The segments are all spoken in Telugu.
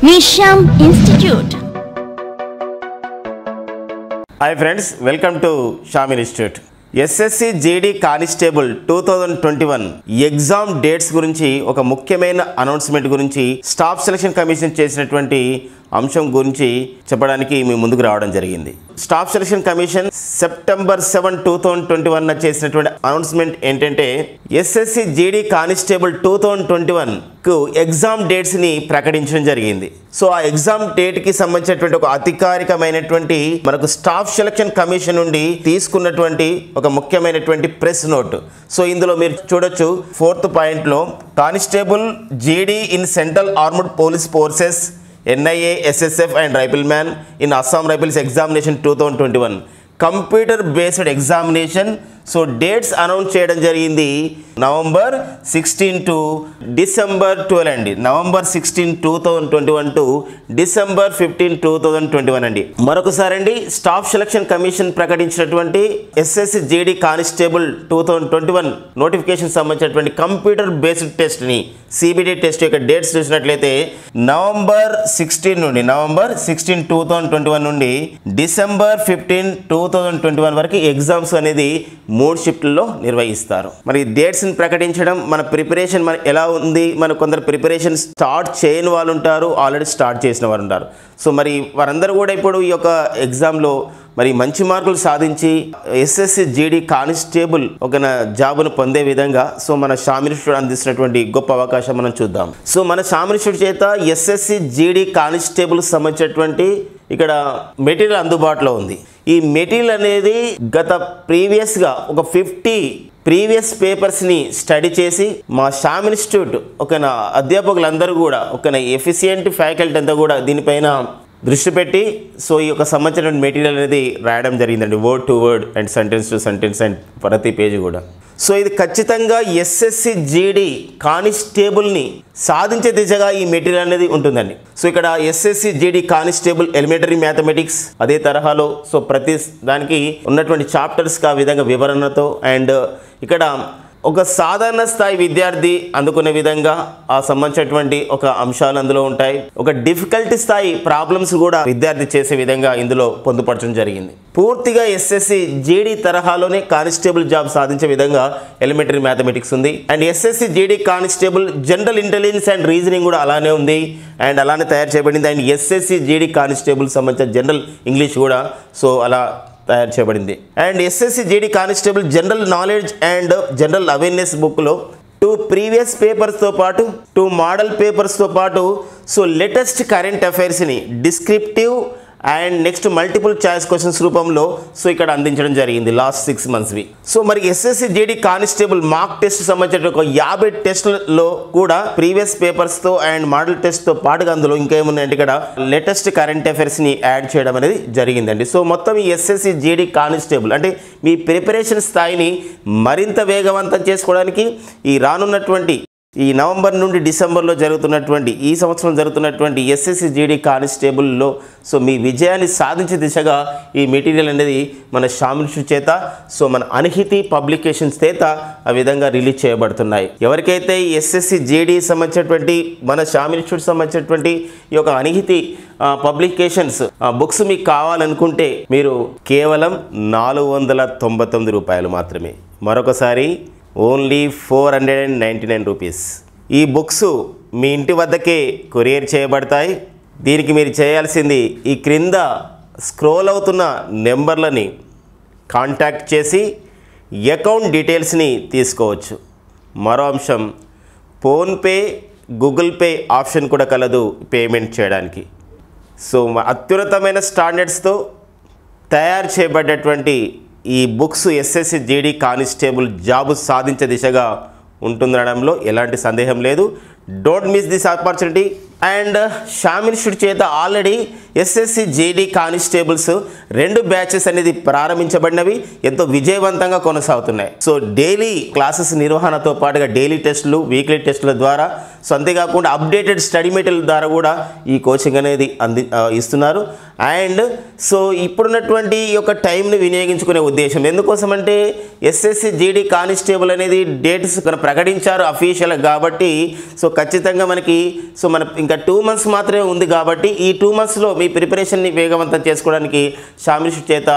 Nisham Institute. Hi friends, welcome to Sham Institute. SSC GD constable 2021 exam dates గురించి ఒక ముఖ్యమైన అనౌన్స్మెంట్ గురించి స్టాఫ్ సెలక్షన్ కమిషన్ చేసినటువంటి అంశం గురించి చెప్పడానికి మీ ముందుకు రావడం జరిగింది. స్టాఫ్ సెలక్షన్ కమిషన్ సెప్టెంబర్ 7, 2021 చేసినటువంటి అనౌన్స్మెంట్ ఏంటంటే SSC GD కానిస్టేబుల్ 2021 కు ఎగ్జామ్ డేట్స్ ని ప్రకటించడం జరిగింది. సో ఆ ఎగ్జామ్ డేట్ కి సంబంధించినటువంటి ఒక అధికారికమైనటువంటి మనకు స్టాఫ్ సెలక్షన్ కమిషన్ నుండి తీసుకున్నటువంటి ఒక ముఖ్యమైనటువంటి ప్రెస్ నోట్. సో ఇందులో మీరు చూడొచ్చు 4th పాయింట్లో constable GD in central armed police forces NIA, SSF and Rifleman in Assam Rifles Examination 2021 computer based examination. So dates announce చేయడం జరిగింది నవంబర్ 16 టు డిసెంబర్ 12 అండి. నవంబర్ 16, 2021 టు డిసెంబర్ 15, 2021 అండి. మరొకసారి అండి, స్టాఫ్ సెలక్షన్ కమిషన్ ప్రకటించినటువంటి SSC GD కానిస్టేబుల్ 2021 నోటిఫికేషన్ సంబంధించినటువంటి కంప్యూటర్ బేస్డ్ టెస్ట్ని CBT టెస్ట్ యొక్క డేట్స్ చూసినట్లయితే నవంబర్ 16, 2021 నుండి డిసెంబర్ 15, 2021 వరకు ఎగ్జామ్స్ అనేది 3 షిఫ్ట్లలో నిర్వహిస్తారు. మరి డేట్స్ని ప్రకటించడం, మన ప్రిపరేషన్ ఎలా ఉంది, మన కొందరు ప్రిపరేషన్ స్టార్ట్ చేయని వాళ్ళు ఉంటారు, ఆల్రెడీ స్టార్ట్ చేసిన వారు ఉంటారు. సో మరి వారందరూ కూడా ఇప్పుడు ఈ యొక్క ఎగ్జామ్లో మరి మంచి మార్కులు సాధించి SSC GD కానిస్టేబుల్ ఒక జాబును పొందే విధంగా సో మన షామ్ ఇన్స్టిట్యూట్ అందిస్తున్నటువంటి గొప్ప అవకాశం మనం చూద్దాం. సో మన షామ్ ఇన్స్టిట్యూట్ చేత SSC GD కానిస్టేబుల్ సంబంధించినటువంటి ఇక్కడ మెటీరియల్ అందుబాటులో ఉంది. ఈ మెటీరియల్ అనేది గత ప్రీవియస్గా ఒక 50 ప్రీవియస్ పేపర్స్ని స్టడీ చేసి మా షామ్ ఇన్స్టిట్యూట్ ఒక అధ్యాపకులందరూ కూడా ఒక ఎఫిషియెంట్ ఫ్యాకల్టీ అంతా కూడా దీనిపైన దృష్టి పెట్టి సో ఈ యొక్క సంబంధించిన మెటీరియల్ అనేది రాయడం జరిగిందండి. Word to word and sentence to sentence and ప్రతి పేజీ కూడా. సో ఇది ఖచ్చితంగా SSC GD కానిస్టేబుల్ని సాధించే దిశగా ఈ మెటీరియల్ అనేది ఉంటుందండి. సో ఇక్కడ SSC GD constable elementary mathematics అదే తరహాలో సో ప్రతి దానికి ఉన్నటువంటి చాప్టర్స్ ఆ విధంగా వివరణతో అండ్ ఇక్కడ ఒక సాధారణ స్థాయి విద్యార్థి అందుకునే విధంగా ఆ సంబంధించినటువంటి ఒక అంశాలు అందులో ఉంటాయి. ఒక డిఫికల్టీ స్థాయి ప్రాబ్లమ్స్ కూడా విద్యార్థి చేసే విధంగా ఇందులో పొందుపరచడం జరిగింది. పూర్తిగా SSC GD తరహాలోనే కానిస్టేబుల్ జాబ్ సాధించే విధంగా ఎలిమెంటరీ మ్యాథమెటిక్స్ ఉంది. And SSC GD constable general intelligence and reasoning కూడా అలానే ఉంది అండ్ అలానే తయారు చేయబడింది. అండ్ SSC GD కానిస్టేబుల్ సంబంధించిన జనరల్ ఇంగ్లీష్ కూడా సో అలా తయారు చేయబడింది. And SSC GD constable general knowledge and general awareness బుక్లో 2 ప్రీవియస్ పేపర్స్తో పాటు 2 మోడల్ పేపర్స్తో పాటు సో లేటెస్ట్ కరెంట్ అఫైర్స్ని descriptive and next multiple choice questions రూపంలో సో ఇక్కడ అందించడం జరిగింది లాస్ట్ 6 monthsవి. సో మరి SSC GD constable mark test సంబంధించిన ఒక 50 టెస్టులలో కూడా ప్రీవియస్ పేపర్స్తో అండ్ మోడల్ టెస్ట్తో పాటుగా అందులో ఇంకేమున్నాయంటే ఇక్కడ లేటెస్ట్ కరెంట్ అఫైర్స్ని యాడ్ చేయడం అనేది జరిగిందండి. సో మొత్తం ఈ SSC GD కానిస్టేబుల్ అంటే మీ ప్రిపరేషన్ స్థాయిని మరింత వేగవంతం చేసుకోవడానికి ఈ రానున్నటువంటి ఈ నవంబర్ నుండి డిసెంబర్లో జరుగుతున్నటువంటి ఈ సంవత్సరం జరుగుతున్నటువంటి SSC GD కానిస్టేబుల్లో సో మీ విజయాన్ని సాధించే దిశగా ఈ మెటీరియల్ అనేది మన షామ్ ఇన్స్టిట్యూట్ చేత సో మన అనిహితి పబ్లికేషన్స్ చేత ఆ విధంగా రిలీజ్ చేయబడుతున్నాయి. ఎవరికైతే SSC GD సంబంధించినటువంటి మన షామ్ ఇన్స్టిట్యూట్ సంబంధించినటువంటి ఈ యొక్క అనిహితి పబ్లికేషన్స్ బుక్స్ మీకు కావాలనుకుంటే మీరు కేవలం 499 రూపాయలు మాత్రమే. మరొకసారి ఓన్లీ 499 రూపీస్. ఈ బుక్స్ మీ ఇంటి వద్దకే కొరియర్ చేయబడతాయి. దీనికి మీరు చేయాల్సింది ఈ క్రింద స్క్రోల్ అవుతున్న నెంబర్లని కాంటాక్ట్ చేసి అకౌంట్ డీటెయిల్స్ని తీసుకోవచ్చు. మరో అంశం, ఫోన్పే, గూగుల్ పే ఆప్షన్ కూడా కలదు పేమెంట్ చేయడానికి. సో అత్యున్నతమైన స్టాండర్డ్స్తో తయారు చేయబడ్డటువంటి ఈ books SSC GD constable job సాధించే దిశగా ఉంటుందనడంలో ఎలాంటి సందేహం లేదు. Don't miss this opportunity. And Sham institute చేత already SSC GD constables 2 batches అనేది ప్రారంభించబడినవి ఎంతో విజయవంతంగా కొనసాగుతున్నాయి. సో డైలీ క్లాసెస్ నిర్వహణతో పాటుగా డైలీ టెస్టులు, వీక్లీ టెస్టుల ద్వారా సో అంతేకాకుండా అప్డేటెడ్ స్టడీ మెటీరియల్ ద్వారా కూడా ఈ కోచింగ్ అనేది ఇస్తున్నారు. అండ్ సో ఇప్పుడున్నటువంటి ఈ యొక్క టైంని వినియోగించుకునే ఉద్దేశం ఎందుకోసం అంటే ఎస్ఎస్సి జీడీ కానిస్టేబుల్ అనేది డేట్స్ ప్రకటించారు అఫీషియల్ కాబట్టి సో ఖచ్చితంగా మనకి సో మన ఇంకా 2 months మాత్రమే ఉంది కాబట్టి ఈ 2 monthsలో మీ ప్రిపరేషన్ని వేగవంతం చేసుకోవడానికి షామ్ ఇన్స్టిట్యూట్ చేత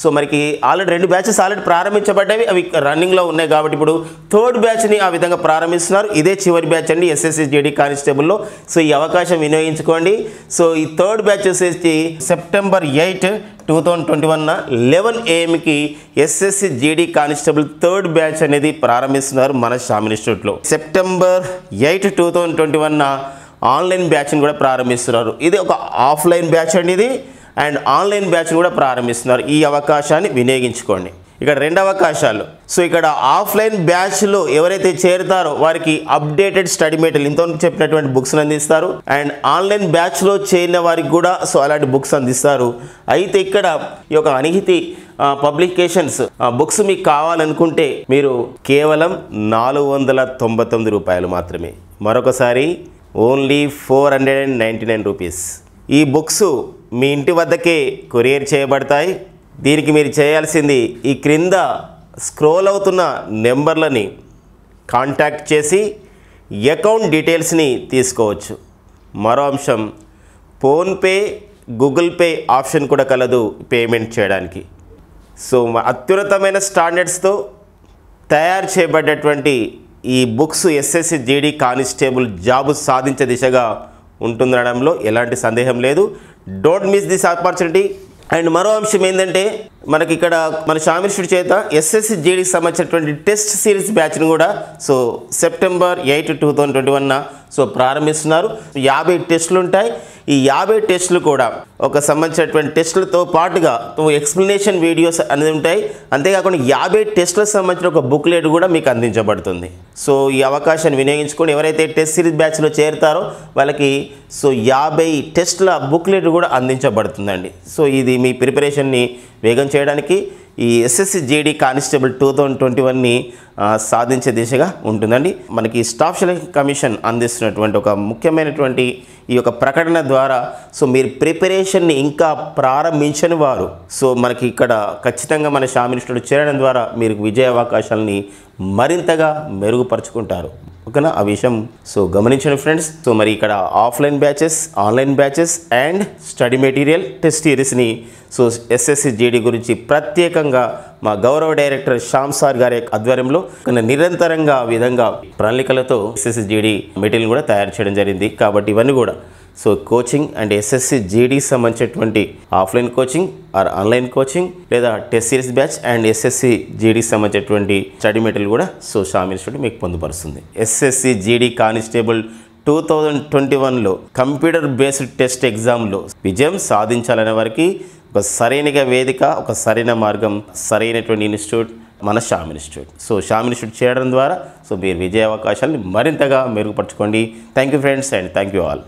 సో మనకి ఆల్రెడీ 2 బ్యాచెస్ ఆల్రెడీ ప్రారంభించబడ్డవి, అవి రన్నింగ్లో ఉన్నాయి కాబట్టి ఇప్పుడు 3rd బ్యాచ్ని ఆ విధంగా ప్రారంభిస్తున్నారు. ఇదే చివరి బ్యాచ్ అండి ఎస్ఎస్సి జీడీ కానిస్టేబుల్లో. సో ఈ అవకాశం వినియోగించుకోండి. సో ఈ 3rd బ్యాచ్ వచ్చేసి September 8, 2021 11 AM SSC GD constable 3rd batch అనేది ప్రారంభిస్తున్నారు మన షామ్ ఇన్స్టిట్యూట్లో. September 8, 2021 ఆన్లైన్ బ్యాచ్ని కూడా ప్రారంభిస్తున్నారు. ఇది ఒక ఆఫ్లైన్ బ్యాచ్ అండి ఇది, అండ్ ఆన్లైన్ బ్యాచ్ని కూడా ప్రారంభిస్తున్నారు. ఈ అవకాశాన్ని వినియోగించుకోండి. ఇక్కడ 2 అవకాశాలు. సో ఇక్కడ ఆఫ్లైన్ బ్యాచ్లో ఎవరైతే చేరుతారో వారికి అప్డేటెడ్ స్టడీ మెటీరియల్ ఇంతవరకు చెప్పినటువంటి బుక్స్ అందిస్తారు. అండ్ ఆన్లైన్ బ్యాచ్లో చేరిన వారికి కూడా సో అలాంటి బుక్స్ అందిస్తారు. అయితే ఇక్కడ ఈ యొక్క అనిహితి పబ్లికేషన్స్ బుక్స్ మీకు కావాలనుకుంటే మీరు కేవలం 499 రూపాయలు మాత్రమే. మరొకసారి ఓన్లీ 499 రూపీస్. ఈ బుక్స్ మీ ఇంటి వద్దకే కొరియర్ చేయబడతాయి. దీనికి మీరు చేయాల్సింది ఈ క్రింద స్క్రోల్ అవుతున్న నెంబర్లని కాంటాక్ట్ చేసి అకౌంట్ డీటెయిల్స్ని తీసుకోవచ్చు. మరో అంశం, ఫోన్పే, గూగుల్ పే ఆప్షన్ కూడా కలదు పేమెంట్ చేయడానికి. సో అత్యున్నతమైన స్టాండర్డ్స్తో తయారు చేయబడ్డటువంటి ఈ books SSC GD constable job సాధించే దిశగా ఉంటుందనడంలో ఎలాంటి సందేహం లేదు. Don't miss this opportunity. And మరో అంశం ఏంటంటే మనకి ఇక్కడ మన షామ్ ఇన్స్టిట్యూట్ చేత ఎస్ఎస్సి జీడీకి సంబంధించినటువంటి టెస్ట్ సిరీస్ బ్యాచ్ను కూడా సో September 8, 2021 సో ప్రారంభిస్తున్నారు. 50 టెస్టులు ఉంటాయి. ఈ 50 టెస్టులు కూడా ఒక సంబంధించినటువంటి టెస్టులతో పాటుగా ఎక్స్ప్లెనేషన్ వీడియోస్ అనేది ఉంటాయి. అంతేకాకుండా 50 టెస్టులకు సంబంధించిన ఒక బుక్లెట్ కూడా మీకు అందించబడుతుంది. సో ఈ అవకాశాన్ని వినియోగించుకొని ఎవరైతే టెస్ట్ సిరీస్ బ్యాచ్లో చేరుతారో వాళ్ళకి సో 50 టెస్టుల బుక్లెట్ కూడా అందించబడుతుందండి. సో ఇది మీ ప్రిపరేషన్ని వేగం చేయడానికి ఈ ఎస్ఎస్సి జీడీ కానిస్టేబుల్ 2021ని సాధించే దిశగా ఉంటుందండి. మనకి స్టాఫ్ సెలక్షన్ కమిషన్ అందిస్తున్నటువంటి ఒక ముఖ్యమైనటువంటి ఈ యొక్క ప్రకటన ద్వారా సో మీరు ప్రిపరేషన్ని ఇంకా ప్రారంభించని వారు సో మనకి ఇక్కడ ఖచ్చితంగా మన షామ్ ఇన్స్టిట్యూట్ చేరడం ద్వారా మీరు విజయ అవకాశాలని మరింతగా మెరుగుపరుచుకుంటారు. ఓకేనా, ఆ విషయం సో గమనించండి ఫ్రెండ్స్. సో మరి ఇక్కడ offline batches, online batches and study material test సిరీస్ని సో ఎస్ఎస్సి జీడీ గురించి ప్రత్యేకంగా మా గౌరవ డైరెక్టర్ శ్యామ్ సార్ గారి ఆధ్వర్యంలో నిరంతరంగా విధంగా ప్రణాళికలతో ఎస్ఎస్సి జీడీ మెటీరియల్ కూడా తయారు చేయడం జరిగింది. కాబట్టి ఇవన్నీ కూడా so coaching and SSC GD సంబంధించినటువంటి offline coaching or online coaching లేదా test series batch and SSC జీడీకి సంబంధించినటువంటి స్టడీ మెటీరియల్ కూడా సో షామ్ ఇన్స్టిట్యూట్ మీకు పొందుపరుస్తుంది. ఎస్ఎస్సి జీడీ కానిస్టేబుల్ 2021లో కంప్యూటర్ బేస్డ్ టెస్ట్ ఎగ్జామ్లో విజయం సాధించాలనే వారికి ఒక సరైన వేదిక, ఒక సరైన మార్గం, సరైనటువంటి ఇన్స్టిట్యూట్ మన Sham institute. So Sham institute చేయడం ద్వారా సో మీరు విజయ అవకాశాలను మరింతగా మెరుగుపరచుకోండి. Thank you friends and thank you all.